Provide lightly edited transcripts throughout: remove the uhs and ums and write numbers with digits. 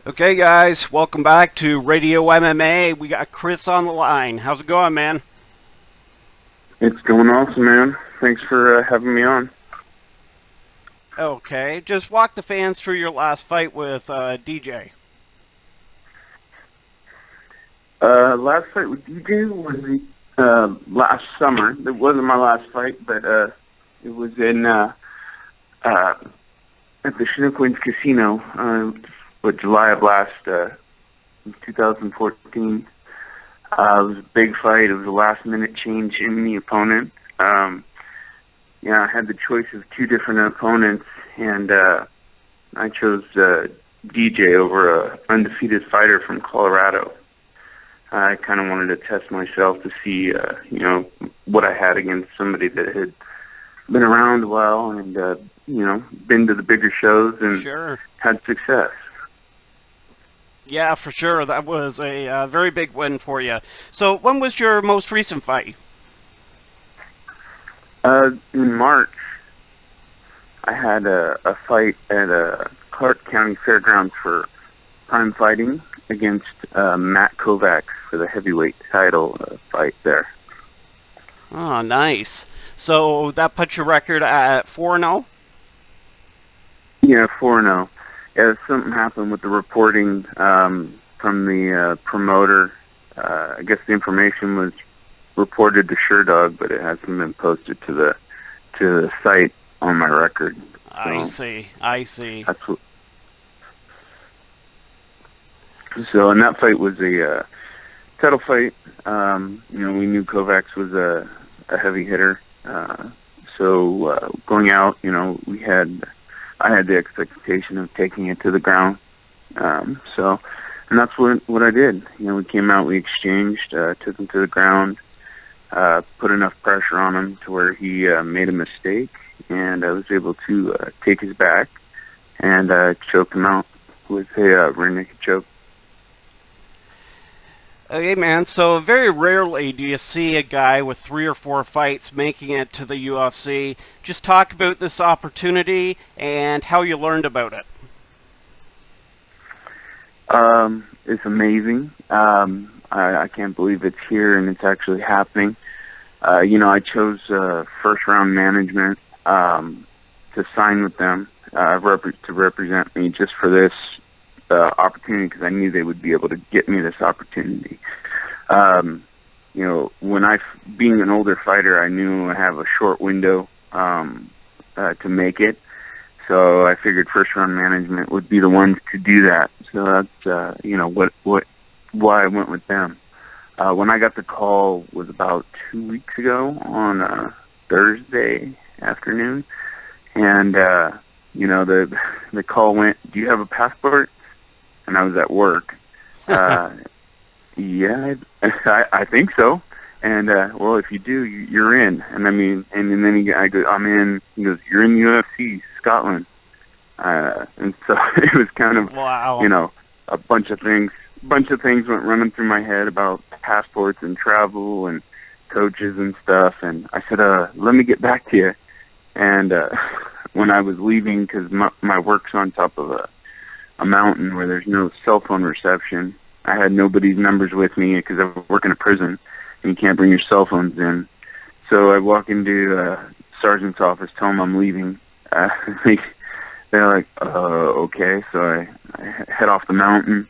Okay, guys, welcome back to Radio MMA. We got Chris on the line. How's it going, man? It's going awesome, man. Thanks for having me on. Okay, just walk the fans through your last fight with DJ. Last fight with DJ was last summer. It wasn't my last fight, but it was in at the Chinook Winds Casino, July of 2014. It was a big fight. It was a last-minute change in the opponent. I had the choice of two different opponents, and I chose DJ over a undefeated fighter from Colorado. I kind of wanted to test myself to see, what I had against somebody that had been around a while and, been to the bigger shows and Sure. had success. Yeah, for sure. That was a very big win for you. So, when was your most recent fight? In March, I had a fight at Clark County Fairgrounds for Prime Fighting against Matt Kovacs for the heavyweight title fight there. Oh, nice. So, that puts your record at 4-0? Yeah, 4-0. Yeah, something happened with the reporting from the promoter. I guess the information was reported to SureDog, but it hasn't been posted to the site on my record. I see. That's what. So, and that fight was a title fight. We knew Kovacs was a heavy hitter. Going out, I had the expectation of taking it to the ground. And that's what I did. We came out, we exchanged, took him to the ground, put enough pressure on him to where he made a mistake, and I was able to take his back and choke him out with a rear naked choke. Okay, man. So, very rarely do you see a guy with 3 or 4 fights making it to the UFC. Just talk about this opportunity and how you learned about it. It's amazing. I can't believe it's here and it's actually happening. I chose first round management to sign with them to represent me just for this opportunity, because I knew they would be able to get me this opportunity. Being an older fighter, I knew I have a short window to make it. So I figured first round management would be the ones to do that. So that's why I went with them. When I got the call was about 2 weeks ago on Thursday afternoon, and the call went, "Do you have a passport?" And I was at work. Yeah, I think so. And well, if you do, you're in. And I mean, and then I go, "I'm in." He goes, "You're in UFC Scotland." And so it was kind of, Wow. a bunch of things went running through my head about passports and travel and coaches and stuff. And I said, "Let me get back to you." And when I was leaving, because my work's on top of a mountain where there's no cell phone reception, I had nobody's numbers with me because I work in a prison and you can't bring your cell phones in. So I walk into sergeant's office, tell them I'm leaving. They're like, okay. So I head off the mountain.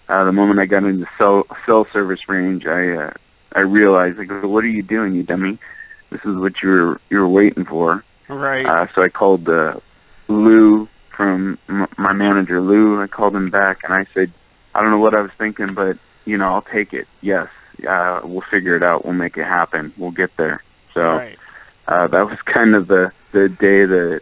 The moment I got into cell service range, I realized, I go, "What are you doing, you dummy? This is what you were waiting for." Right. So I called Lou from my manager, Lou. I called him back and I said, "I don't know what I was thinking, but I'll take it. Yes, we'll figure it out. We'll make it happen. We'll get there." So Right. that was kind of the day that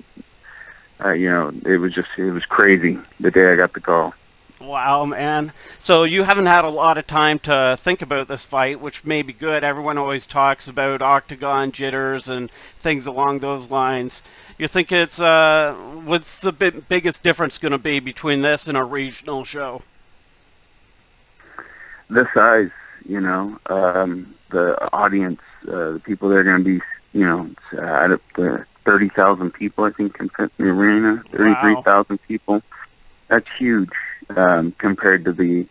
it was crazy the day I got the call. Wow, man. So you haven't had a lot of time to think about this fight, which may be good. Everyone always talks about Octagon jitters and things along those lines. You think it's what's the biggest difference going to be between this and a regional show? The size, the audience, the people that are going to be, out of the 30,000 people, I think, can fit in the arena, 33,000 people. That's huge. compared to the,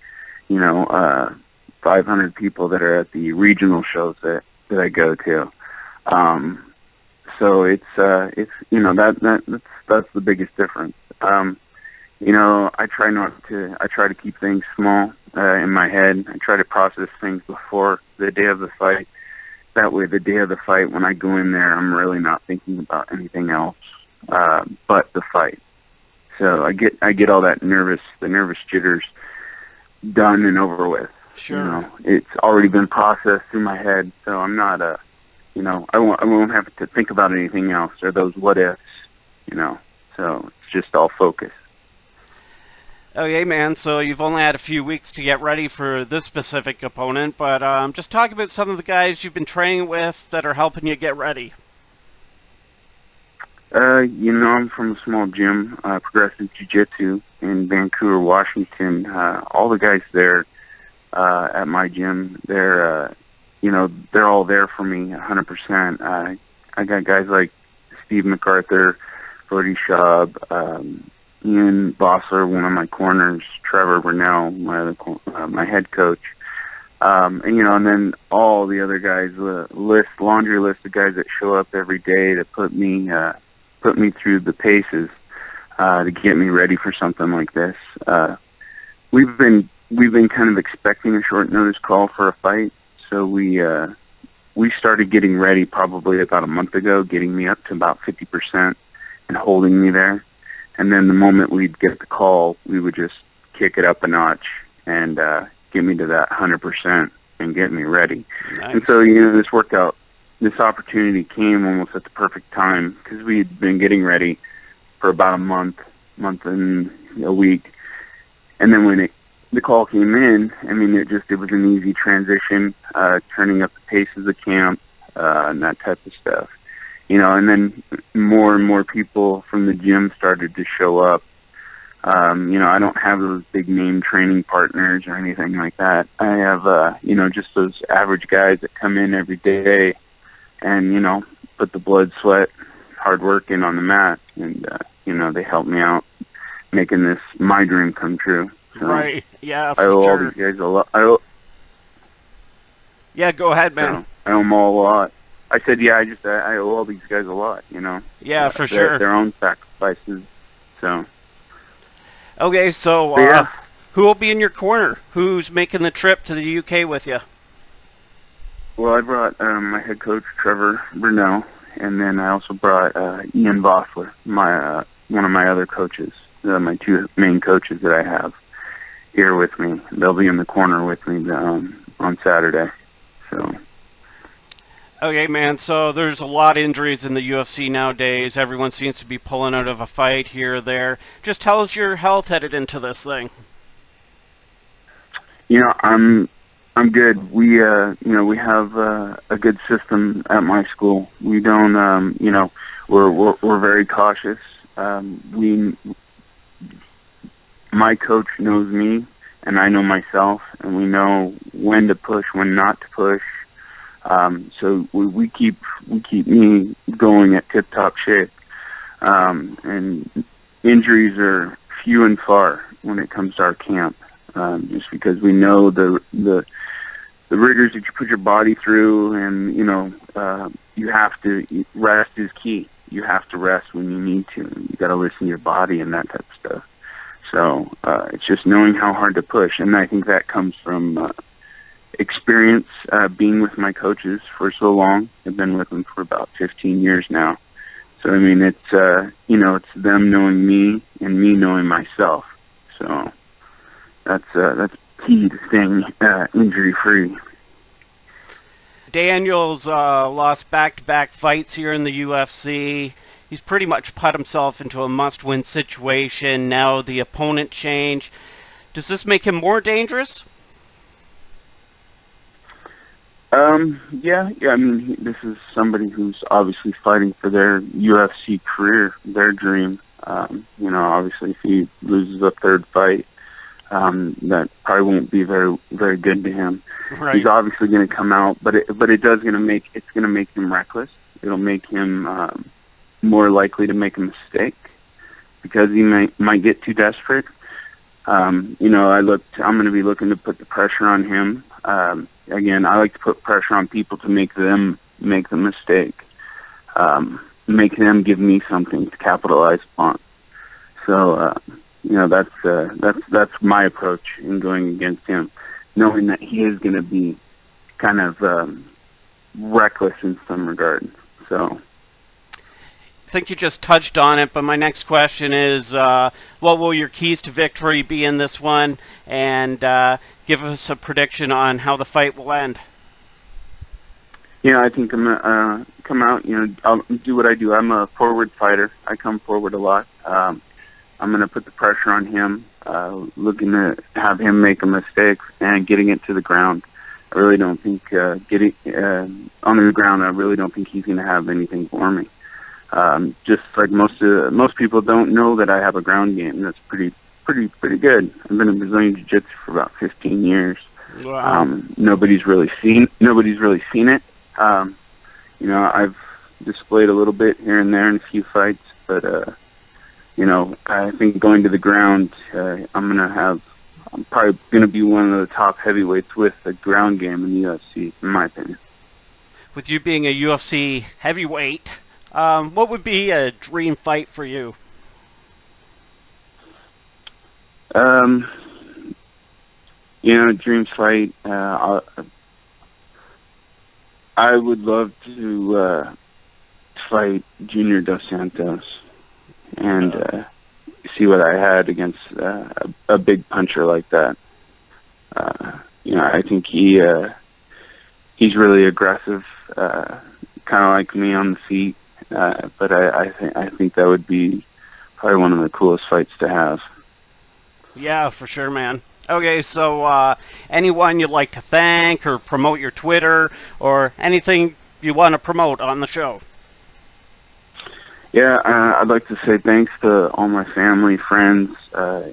500 people that are at the regional shows that I go to. So it's that's the biggest difference. I try to keep things small in my head. I try to process things before the day of the fight. That way, the day of the fight, when I go in there, I'm really not thinking about anything else but the fight. So I get all the nervous jitters done and over with. Sure. It's already been processed through my head, so I'm not I won't have to think about anything else or those what ifs. So it's just all focus. Okay, man, so you've only had a few weeks to get ready for this specific opponent, but just talk about some of the guys you've been training with that are helping you get ready. I'm from a small gym, Progressive Jiu-Jitsu in Vancouver, Washington. All the guys there at my gym, they're all there for me 100%. I got guys like Steve MacArthur, Brody Schaub, Ian Bossler, one of my corners, Trevor Burnell, my head coach, and then all the other guys, laundry list of guys that show up every day to put me through the paces to get me ready for something like this. We've been kind of expecting a short notice call for a fight, so we started getting ready probably about a month ago, getting me up to about 50% and holding me there. And then the moment we'd get the call, we would just kick it up a notch and get me to that 100% and get me ready. Nice. And so, this worked out. This opportunity came almost at the perfect time because we had been getting ready for about a month and a week. And then when the call came in, it was an easy transition, turning up the pace of the camp and that type of stuff. And then more and more people from the gym started to show up. I don't have those big name training partners or anything like that. I have, just those average guys that come in every day and, put the blood, sweat, hard work in on the mat. And, they help me out making this my dream come true. So right. Yeah, for I owe sure. all these guys a lot. Yeah, go ahead, man. I owe them all a lot. I said, I owe all these guys a lot, Yeah, for sure. Their own sacrifices, so. Okay, so who will be in your corner? Who's making the trip to the UK with you? Well, I brought my head coach, Trevor Burnell, and then I also brought Ian Bossler, one of my other coaches, my two main coaches that I have here with me. They'll be in the corner with me on Saturday, so. Okay, man, so there's a lot of injuries in the UFC nowadays. Everyone seems to be pulling out of a fight here or there. Just tell us your health headed into this thing. I'm good. We have a good system at my school. We don't, we're very cautious. My coach knows me, and I know myself, and we know when to push, when not to push. So we keep me going at tip-top shape. And injuries are few and far when it comes to our camp, just because we know the rigors that you put your body through, and you have to rest is key. You have to rest when you need to. You got to listen to your body and that type of stuff. So it's just knowing how hard to push, and I think that comes from experience being with my coaches for so long. I've been with them for about 15 years now. So it's it's them knowing me and me knowing myself. So that's key to staying injury free. Daniel's lost back-to-back fights here in the UFC. He's pretty much put himself into a must-win situation. Now the opponent change. Does this make him more dangerous? Yeah. This is somebody who's obviously fighting for their UFC career, their dream. Obviously, if he loses a third fight, that probably won't be very, very good to him. Right. He's obviously going to come out, but it's going to make him reckless. It'll make him more likely to make a mistake because he might get too desperate. I'm going to be looking to put the pressure on him. Again, I like to put pressure on people to make them make the mistake, make them give me something to capitalize upon. So, that's my approach in going against him, knowing that he is going to be kind of reckless in some regard. So, I think you just touched on it, but my next question is, what will your keys to victory be in this one? And give us a prediction on how the fight will end. Yeah, I think I'm going to come out, I'll do what I do. I'm a forward fighter. I come forward a lot. I'm going to put the pressure on him, looking to have him make a mistake and getting it to the ground. I really don't think getting on the ground, I really don't think he's going to have anything for me. Just like most people don't know that I have a ground game that's pretty good. I've been in Brazilian Jiu-Jitsu for about 15 years. Wow. Nobody's really seen it. I've displayed a little bit here and there in a few fights, but I think going to the ground, I'm probably gonna be one of the top heavyweights with a ground game in the UFC, in my opinion. With you being a UFC heavyweight, what would be a dream fight for you? Dream fight. I would love to fight Junior Dos Santos and see what I had against a big puncher like that. I think he's really aggressive, kind of like me on the feet. But I think that would be probably one of the coolest fights to have. Yeah, for sure, man. Okay, so anyone you'd like to thank or promote your Twitter or anything you want to promote on the show? Yeah, I'd like to say thanks to all my family, friends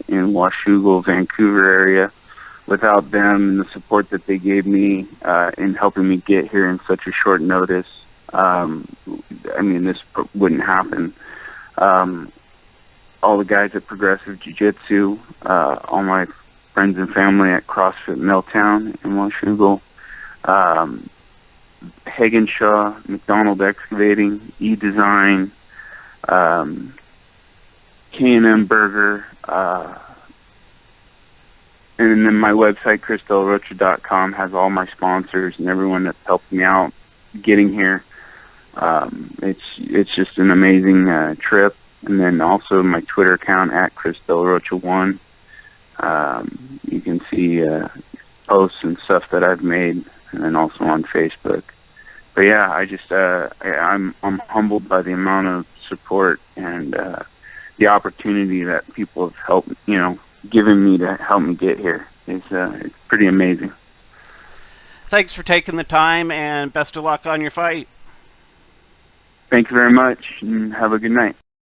in Washougal, Vancouver area. Without them and the support that they gave me in helping me get here in such a short notice, this wouldn't happen. All the guys at Progressive Jiu-Jitsu, all my friends and family at CrossFit Milltown in Washougal, Hagenshaw, McDonald Excavating, E-Design, K&M Burger, and then my website, ChrisDelRocha.com, has all my sponsors and everyone that's helped me out getting here. It's just an amazing trip. And then also my Twitter account at ChrisDelRocha1. You can see posts and stuff that I've made, and then also on Facebook. But yeah, I'm humbled by the amount of support and the opportunity that people have helped, given me to help me get here. It's pretty amazing. Thanks for taking the time, and best of luck on your fight. Thank you very much, and have a good night.